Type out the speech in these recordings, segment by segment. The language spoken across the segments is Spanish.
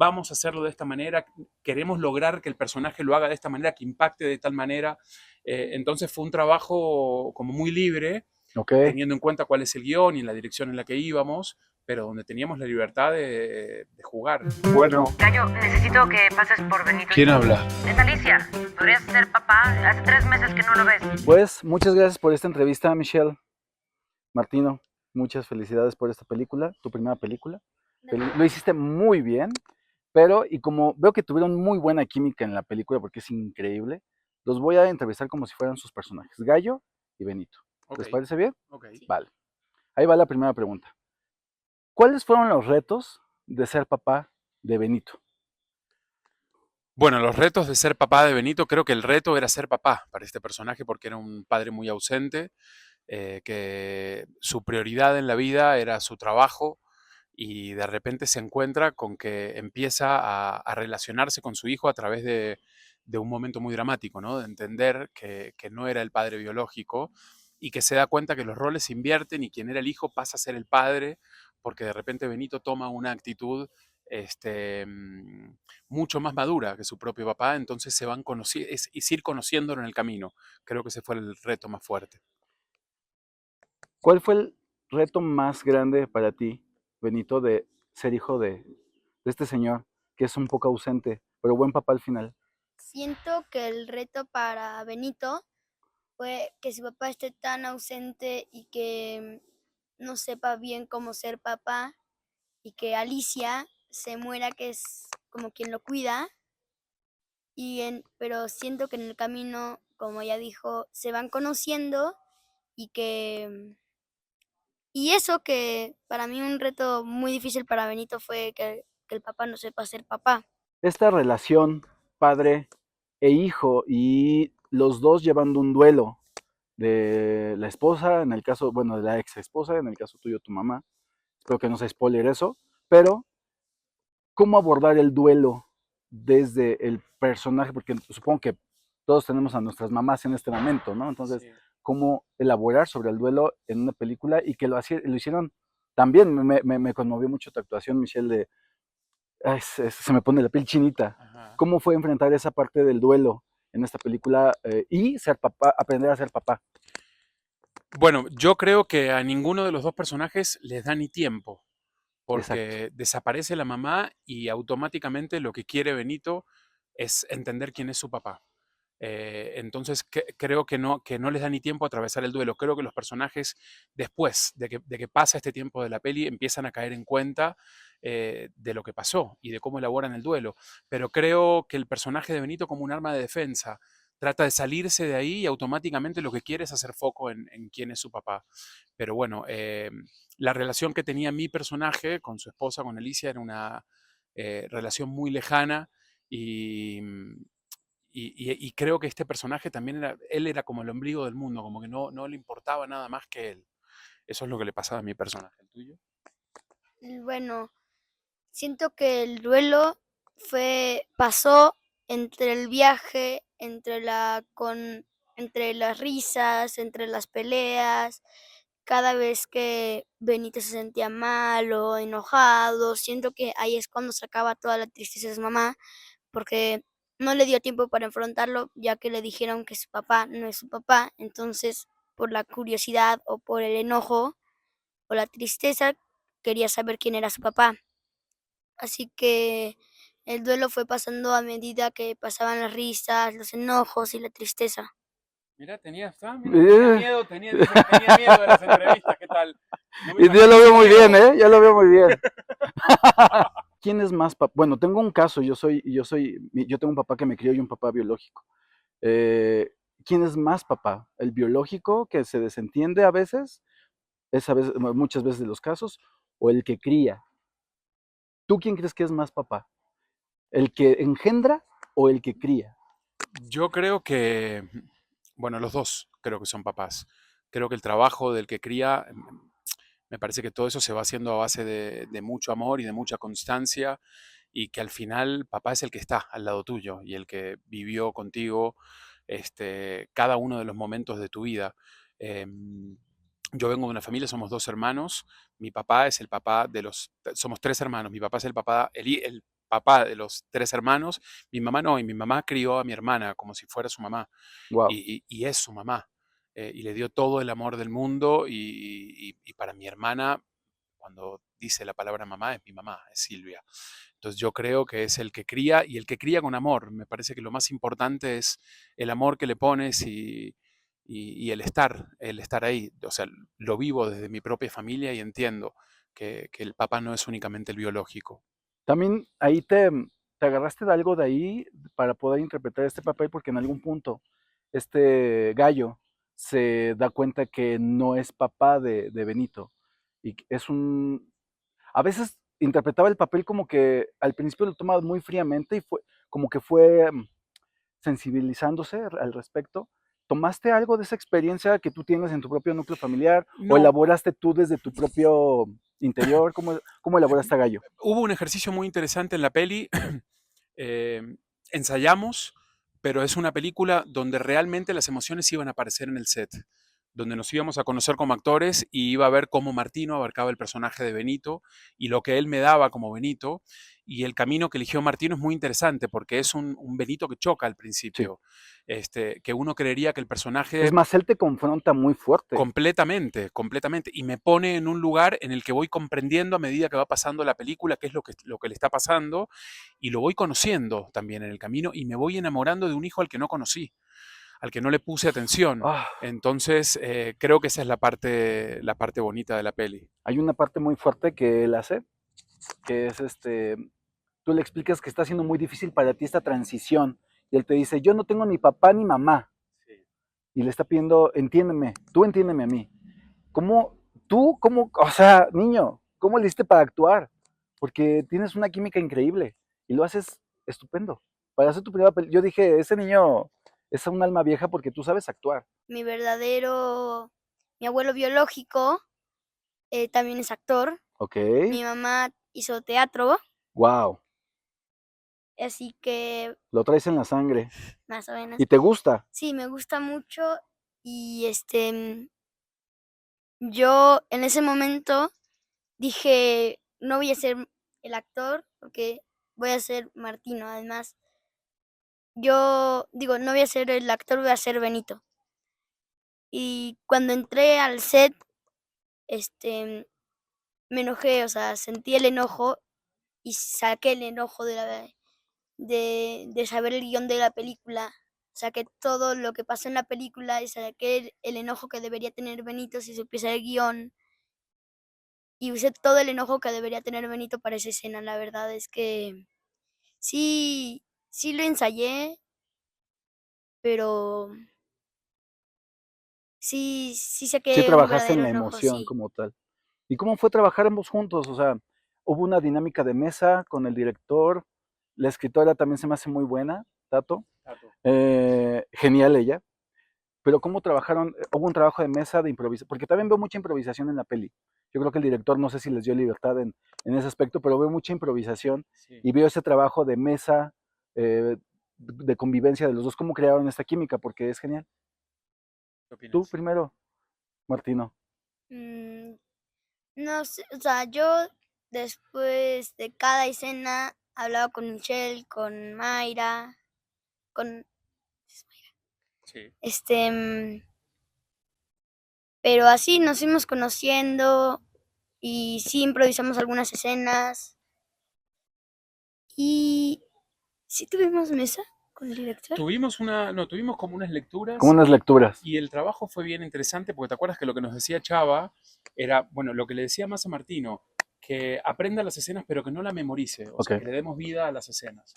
vamos a hacerlo de esta manera, queremos lograr que el personaje lo haga de esta manera, que impacte de tal manera. Entonces fue un trabajo como muy libre, Ok. teniendo en cuenta cuál es el guión y la dirección en la que íbamos, pero donde teníamos la libertad de jugar. Bueno, Gallo, necesito que pases por Benito. ¿quién habla? Es Alicia. ¿Podrías ser papá? Hace 3 meses que no lo ves. Pues muchas gracias por esta entrevista, Michelle Martino. Muchas felicidades por esta película, tu primera película. Lo hiciste muy bien, pero y como veo que tuvieron muy buena química en la película porque es increíble, los voy a entrevistar como si fueran sus personajes, Gallo y Benito. Ok, ¿Les parece bien? ok. Vale. Ahí va la primera pregunta. ¿Cuáles fueron los retos de ser papá de Benito? Bueno, los retos de ser papá de Benito, creo que el reto era ser papá para este personaje porque era un padre muy ausente, que su prioridad en la vida era su trabajo y de repente se encuentra con que empieza a relacionarse con su hijo a través de un momento muy dramático, ¿no? De entender que no era el padre biológico y que se da cuenta que los roles se invierten y quien era el hijo pasa a ser el padre porque de repente Benito toma una actitud este, mm, mucho más madura que su propio papá, entonces se van es ir conociéndolo en el camino. Creo que ese fue el reto más fuerte. ¿Cuál fue el reto más grande para ti, Benito, de ser hijo de este señor que es un poco ausente, pero buen papá al final? Siento que el reto para Benito fue que su papá esté tan ausente y que no sepa bien cómo ser papá y que Alicia se muera, que es como quien lo cuida, pero siento que en el camino, como ya dijo, se van conociendo y y eso que para mí un reto muy difícil para Benito fue que el papá no sepa ser papá. Esta relación padre e hijo y los dos llevando un duelo de la esposa, en el caso, bueno, de la ex esposa, en el caso tuyo, tu mamá. Espero que no sea spoiler eso, pero ¿cómo abordar el duelo desde el personaje? Porque supongo que todos tenemos a nuestras mamás en este momento, ¿no? Entonces, Sí. ¿cómo elaborar sobre el duelo en una película y que lo hicieron también? Me conmovió mucho tu actuación, Michelle, de, ay, se me pone la piel chinita. Ajá. ¿Cómo fue enfrentar esa parte del duelo en esta película y ser papá, aprender a ser papá? Bueno, yo creo que a ninguno de los dos personajes les da ni tiempo, Exacto. porque desaparece la mamá y automáticamente lo que quiere Benito es entender quién es su papá. Entonces creo que no les da ni tiempo a atravesar el duelo. Creo que los personajes, después de que pasa este tiempo de la peli, empiezan a caer en cuenta de lo que pasó y de cómo elaboran el duelo. Pero creo que el personaje de Benito como un arma de defensa trata de salirse de ahí y automáticamente lo que quiere es hacer foco en quién es su papá. Pero bueno, la relación que tenía mi personaje con su esposa, con Alicia, era una relación muy lejana y, y creo que este personaje también era, él era como el ombligo del mundo, como que no le importaba nada más que él. Eso es lo que le pasaba a mi personaje, ¿el tuyo? Bueno, siento que el duelo pasó entre el viaje, entre las risas, entre las peleas, cada vez que Benito se sentía mal o enojado, siento que ahí es cuando sacaba toda la tristeza de su mamá, porque no le dio tiempo para enfrentarlo, ya que le dijeron que su papá no es su papá, entonces por la curiosidad o por el enojo o la tristeza quería saber quién era su papá. Así que el duelo fue pasando a medida que pasaban las risas, los enojos y la tristeza. Mira, tenía Eh, miedo, dice que tenía miedo de las entrevistas, ¿qué tal? No me Y ya imagino lo ese veo muy bien, miedo. ¿eh? Ya lo veo muy bien. ¿Quién es más papá? Bueno, tengo un caso, yo tengo un papá que me crió y un papá biológico. Eh, ¿Quién es más papá? ¿El biológico que se desentiende a veces, muchas veces de los casos, o el que cría? ¿Tú quién crees que es más papá? ¿El que engendra o el que cría? Yo creo que, bueno, los dos creo que son papás. Creo que el trabajo del que cría, me parece que todo eso se va haciendo a base de mucho amor y de mucha constancia y que al final papá es el que está al lado tuyo y el que vivió contigo cada uno de los momentos de tu vida. Em, yo vengo de una familia, somos dos hermanos. Mi papá es el papá de los, somos tres hermanos. Mi papá es el papá, papá de los 3 hermanos, mi mamá no, y mi mamá crió a mi hermana como si fuera su mamá, Wow. y es su mamá, y le dio todo el amor del mundo, y para mi hermana, cuando dice la palabra mamá, es mi mamá, es Silvia. Entonces yo creo que es el que cría, y el que cría con amor. Me parece que lo más importante es el amor que le pones y el estar ahí. O sea, lo vivo desde mi propia familia y entiendo que el papá no es únicamente el biológico. También ahí te agarraste de algo de ahí para poder interpretar este papel, porque en algún punto este gallo se da cuenta que no es papá de Benito. Y que es un... A veces interpretaba el papel como que al principio lo tomaba muy fríamente y fue como que fue sensibilizándose al respecto. ¿Tomaste algo de esa experiencia que tú tienes en tu propio núcleo familiar o No, elaboraste tú desde tu propio interior? ¿Cómo elaboraste a Gallo? hubo un ejercicio muy interesante en la peli. eh, ensayamos, pero es una película donde realmente las emociones iban a aparecer en el set, donde nos íbamos a conocer como actores y iba a ver cómo Martino abarcaba el personaje de Benito y lo que él me daba como Benito. Y el camino que eligió Martino es muy interesante porque es un Benito que choca al Sí. principio, que uno creería que el Es personaje más, él te confronta muy fuerte. completamente, completamente, y me pone en un lugar en el que voy comprendiendo a medida que va pasando la película qué es lo que le está pasando, y lo voy conociendo también en el camino, y me voy enamorando de un hijo al que no conocí, al que no le puse atención. Ah, Entonces, creo que esa es la parte bonita de la peli. hay una parte muy fuerte que él hace, que es tú le explicas que está siendo muy difícil para ti esta transición, y él te dice, yo no tengo ni papá ni mamá, y le está pidiendo, entiéndeme, tú entiéndeme a mí. ¿Cómo, o sea, niño, cómo le hiciste para actuar? Porque tienes una química increíble y lo haces estupendo. Para hacer tu primera película, yo dije, ese niño es un alma vieja porque tú sabes actuar. Mi abuelo biológico también es actor. Ok, Mi mamá hizo teatro, wow, así que lo traes en la sangre. más o menos. ¿Y te gusta? Sí, me gusta mucho y yo en ese momento dije, no voy a ser el actor porque voy a ser Martino. Además, yo digo, no voy a ser el actor, voy a ser Benito. Y cuando entré al set, me enojé, o sea, sentí el enojo y saqué el enojo de saber el guión de la película. Saqué todo lo que pasó en la película y saqué el enojo que debería tener Benito si supiese el guión. Y usé todo el enojo que debería tener Benito para esa escena. La verdad es que sí, sí lo ensayé, pero sí Sí saqué un trabajaste en verdadero la enojo, emoción sí. como tal. ¿Y cómo fue trabajar ambos juntos? O sea, hubo una dinámica de mesa con el director, la escritora también se me hace muy buena, Tato. Genial ella. Pero ¿cómo trabajaron? ¿Hubo un trabajo de mesa de improvisación? Porque también veo mucha improvisación en la peli. Yo creo que el director no sé si les dio libertad en ese aspecto, pero veo mucha improvisación Sí. y veo ese trabajo de mesa, de convivencia de los dos. ¿Cómo crearon esta química? Porque es genial. ¿Qué Tú opinas? primero, Martino. Mm, no sé, o sea, yo después de cada escena hablaba con Michelle, con Mayra, con Sí. pero así nos fuimos conociendo y sí improvisamos algunas escenas y sí tuvimos mesa con el director. Tuvimos como unas Como lecturas. unas lecturas. Y el trabajo fue bien interesante porque te acuerdas que lo que nos decía Chava era, bueno, lo que le decía más a Martino, que aprenda las escenas pero que no la memorice, o Ok. sea, que le demos vida a las escenas.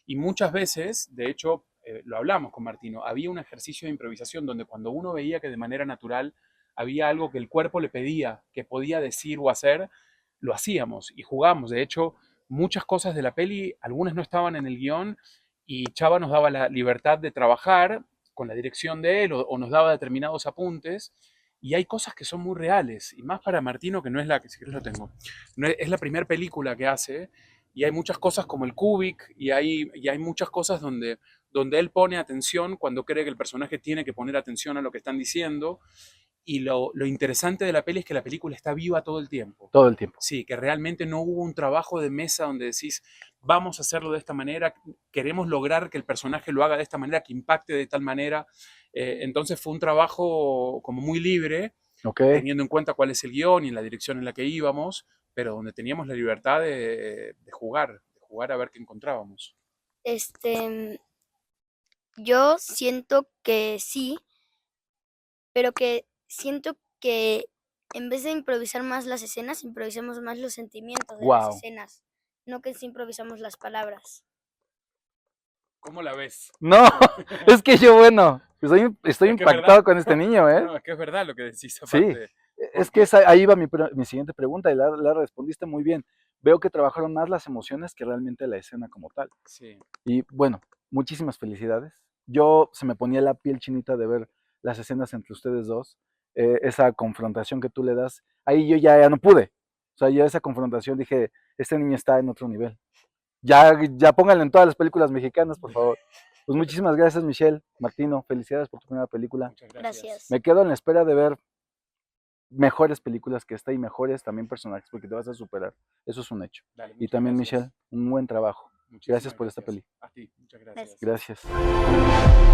Y muchas veces, de hecho, lo hablamos con Martino, había un ejercicio de improvisación donde cuando uno veía que de manera natural había algo que el cuerpo le pedía, que podía decir o hacer, lo hacíamos y jugamos. De hecho, muchas cosas de la peli, algunas no estaban en el guión y Chava nos daba la libertad de trabajar con la dirección de él o nos daba determinados apuntes. Y hay cosas que son muy reales, y más para Martino, que no es la que, si querés lo tengo, no es la primera película que hace, y hay muchas cosas como el Kubik, y hay muchas cosas donde él pone atención cuando cree que el personaje tiene que poner atención a lo que están diciendo, Y lo interesante de la peli es que la película está viva todo el tiempo. Todo el tiempo. Sí, que realmente no hubo un trabajo de mesa donde decís, vamos a hacerlo de esta manera, queremos lograr que el personaje lo haga de esta manera, que impacte de tal manera. Entonces fue un trabajo como muy libre, Ok. teniendo en cuenta cuál es el guión y la dirección en la que íbamos, pero donde teníamos la libertad de jugar a ver qué encontrábamos. Yo siento que sí, pero que siento que en vez de improvisar más las escenas, improvisamos más los sentimientos de las Wow. escenas, no que sí improvisamos las palabras. ¿Cómo la ves? No, es que yo, bueno, estoy Es que es impactado verdad. con este niño, ¿eh? No, es que es verdad lo que decís Sí, aparte. es que ahí va mi siguiente pregunta y la respondiste muy bien. Veo que trabajaron más las emociones que realmente la escena como tal. Sí. Y bueno, muchísimas felicidades. Se me ponía la piel chinita de ver las escenas entre ustedes dos, esa confrontación que tú le das. Ahí yo ya no pude. O sea, ya esa confrontación dije, este niño está en otro nivel. Ya pónganlo en todas las películas mexicanas, por favor. Pues muchísimas gracias, Michelle, Martino. Felicidades por tu primera película. Muchas gracias. Gracias. Me quedo en la espera de ver mejores películas que esta y mejores también personajes, porque te vas a superar. Eso es un hecho. Dale, Y muchas también, gracias. Michelle, un buen trabajo. Muchísimas Gracias por esta peli. A ti, muchas gracias. Gracias.